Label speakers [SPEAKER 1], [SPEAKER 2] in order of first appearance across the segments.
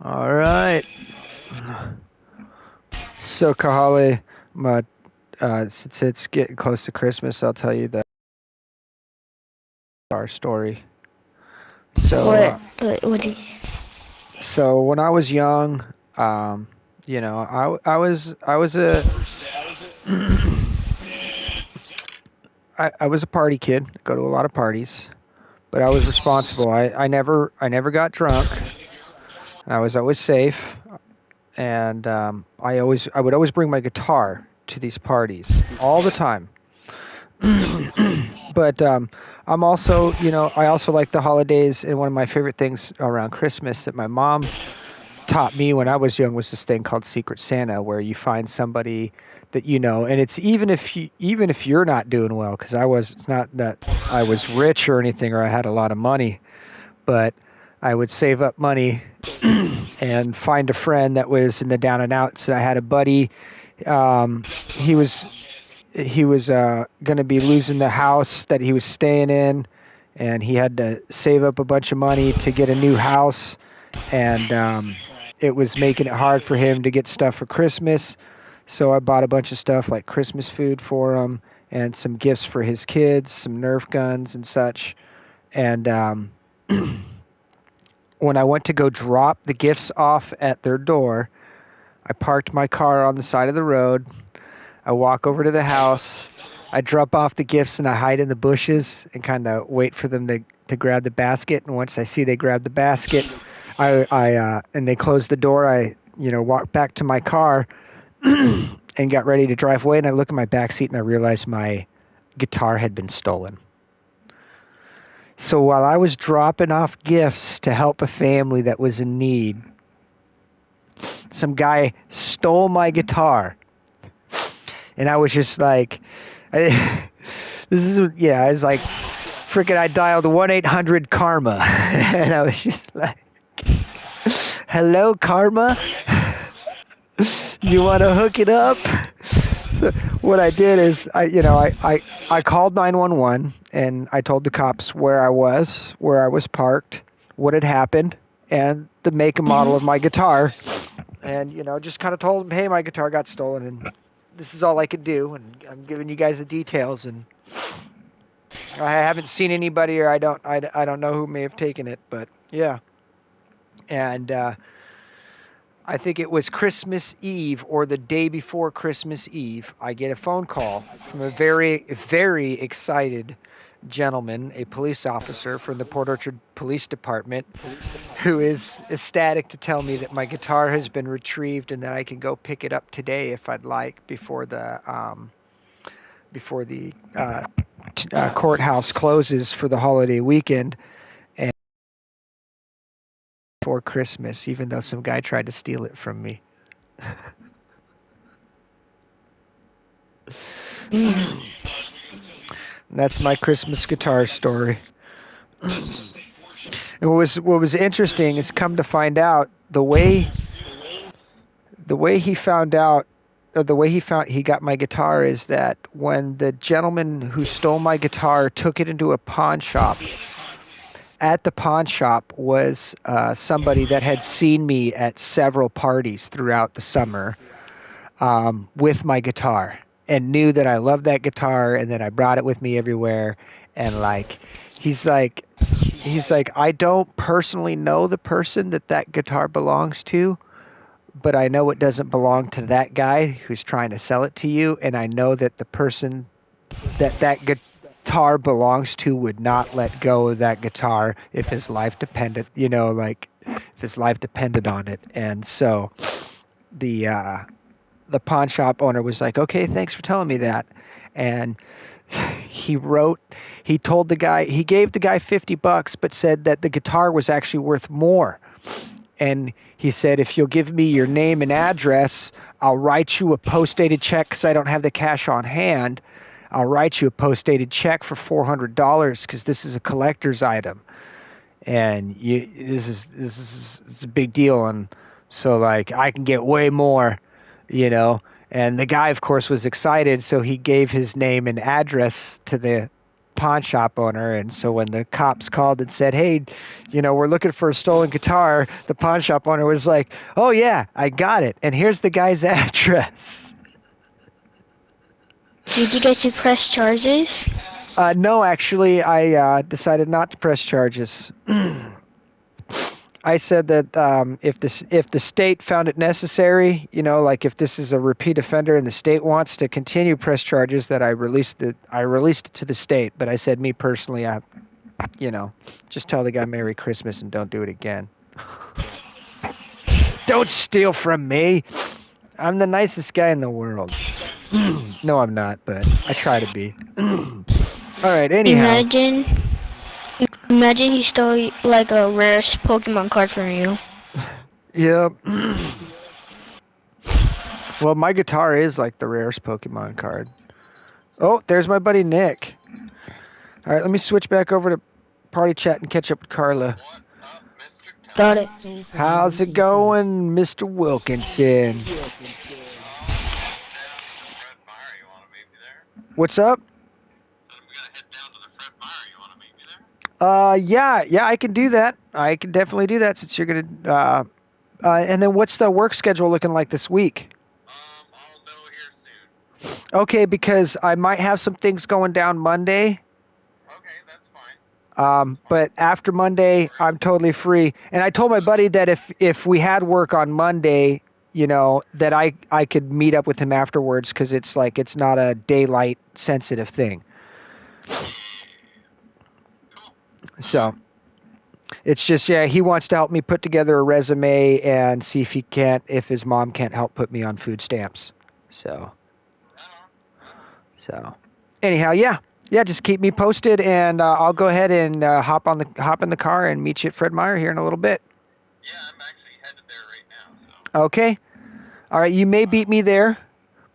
[SPEAKER 1] All right. So, Kahale, since it's getting close to Christmas, I'll tell you our story. So,
[SPEAKER 2] What?
[SPEAKER 1] uh,
[SPEAKER 2] What did?
[SPEAKER 1] so when I was young, I was a I was a party kid. Go to a lot of parties, but I was responsible. I never got drunk. I was always safe, and I would always bring my guitar to these parties all the time. But I'm also, I also like the holidays, and one of my favorite things around Christmas that my mom taught me when I was young was this thing called Secret Santa, where you find somebody that you know, and it's even if you're not doing well, because it's not that I was rich or anything or I had a lot of money, but I would save up money and find a friend that was in the down and outs. And I had a buddy. He was going to be losing the house that he was staying in, and he had to save up a bunch of money to get a new house, and it was making it hard for him to get stuff for Christmas. So I bought a bunch of stuff like Christmas food for him and some gifts for his kids, some Nerf guns and such. And when I went to go drop the gifts off at their door, I parked my car on the side of the road. I walk over to the house. I drop off the gifts and I hide in the bushes and kind of wait for them to grab the basket. And once I see they grab the basket, and they close the door, I walk back to my car and got ready to drive away. And I look in my back seat and I realized my guitar had been stolen. So while I was dropping off gifts to help a family that was in need, some guy stole my guitar. And I was just like, I was like, freaking, I dialed 1-800-KARMA. And I was just like, hello, Karma? You want to hook it up? So what I did is, I called 911 and I told the cops where I was parked, what had happened, and the make and model of my guitar. And, just kind of told them, hey, my guitar got stolen and this is all I could do. And I'm giving you guys the details. And I haven't seen anybody, or I don't know who may have taken it, but yeah. And I think it was Christmas Eve or the day before Christmas Eve. I get a phone call from a very, very excited gentleman, a police officer from the Port Orchard Police Department, who is ecstatic to tell me that my guitar has been retrieved and that I can go pick it up today if I'd like before the courthouse closes for the holiday weekend and for Christmas, even though some guy tried to steal it from me. That's my Christmas guitar story. And what was interesting is come to find out the way he found out or the way he got my guitar is that when the gentleman who stole my guitar took it into a pawn shop, at the pawn shop was somebody that had seen me at several parties throughout the summer with my guitar and knew that I loved that guitar and that I brought it with me everywhere. And he's like, I don't personally know the person that guitar belongs to, but I know it doesn't belong to that guy who's trying to sell it to you. And I know that the person that guitar belongs to would not let go of that guitar if his life depended, if his life depended on it. And so the the pawn shop owner was like, "Okay, thanks for telling me that." And he wrote, he gave the guy $50, but said that the guitar was actually worth more. And he said, if you'll give me your name and address, I'll write you a post-dated check because I don't have the cash on hand. I'll write you a post-dated check for $400 because this is a collector's item, and this is a big deal. And so I can get way more, you know. And the guy, of course, was excited, so he gave his name and address to the pawn shop owner. And so when the cops called and said, hey, we're looking for a stolen guitar, the pawn shop owner was like, oh, yeah, I got it. And here's the guy's address.
[SPEAKER 2] Did you get to press charges?
[SPEAKER 1] No, actually, I decided not to press charges. I said that if the state found it necessary, like if this is a repeat offender and the state wants to continue press charges, that I released it to the state. But I said, me personally, just tell the guy Merry Christmas and don't do it again. Don't steal from me. I'm the nicest guy in the world. No, I'm not, but I try to be. All right, anyhow.
[SPEAKER 2] Imagine he stole like a rarest Pokemon card from you.
[SPEAKER 1] Yep. Well, my guitar is like the rarest Pokemon card. Oh, there's my buddy Nick. All right, let me switch back over to party chat and catch up with Carla.
[SPEAKER 2] Got it.
[SPEAKER 1] How's it going, Mr. Wilkinson? What's up? Yeah, I can do that. I can definitely do that since you're gonna. And then what's the work schedule looking like this week?
[SPEAKER 3] I'll know here soon.
[SPEAKER 1] Okay, because I might have some things going down Monday.
[SPEAKER 3] Okay, that's fine.
[SPEAKER 1] But after Monday, I'm totally free. And I told my buddy that if we had work on Monday, that I could meet up with him afterwards because it's not a daylight sensitive thing. So it's just, he wants to help me put together a resume and see if his mom can't help put me on food stamps. So anyhow, yeah, just keep me posted and I'll go ahead and hop in the car and meet you at Fred Meyer here in a little bit.
[SPEAKER 3] Yeah, I'm actually headed there right now. So.
[SPEAKER 1] Okay. All right, you may beat me there,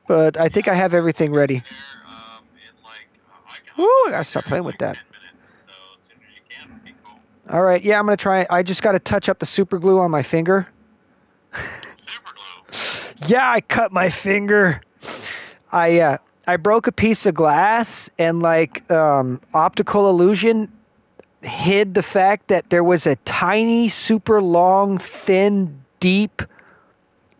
[SPEAKER 1] but I think I have everything ready. Woo, I gotta stop playing with that. All right, yeah, I'm going to try. I just got to touch up the super glue on my finger.
[SPEAKER 3] Super glue?
[SPEAKER 1] Yeah, I cut my finger. I broke a piece of glass and optical illusion hid the fact that there was a tiny, super long, thin, deep,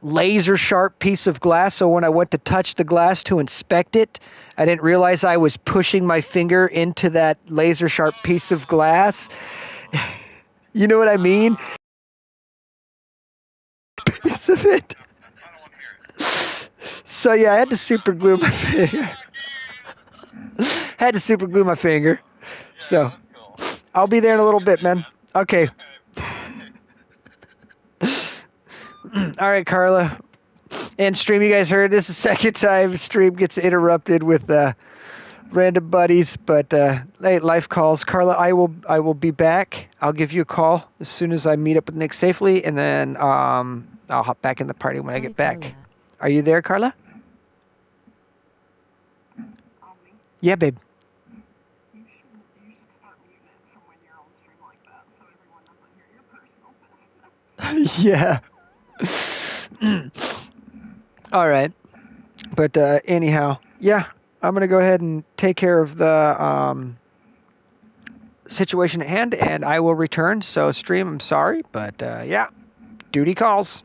[SPEAKER 1] laser sharp piece of glass. So when I went to touch the glass to inspect it, I didn't realize I was pushing my finger into that laser sharp piece of glass. You know what I mean? Piece of it. So yeah, I had to super glue my finger. So I'll be there in a little bit, man. Okay. All right, Carla. And stream, you guys heard this is the second time stream gets interrupted with random buddies, but hey, life calls. Carla, I will be back. I'll give you a call as soon as I meet up with Nick safely, and then I'll hop back in the party when I get back.
[SPEAKER 4] Carla.
[SPEAKER 1] Are you there, Carla? Yeah, babe.
[SPEAKER 4] You should start muting it from when you're on stream like that, so everyone doesn't hear your personal business.
[SPEAKER 1] Yeah. All right. But anyhow, yeah, I'm going to go ahead and take care of the situation at hand, and I will return. So, stream, I'm sorry, but yeah, duty calls.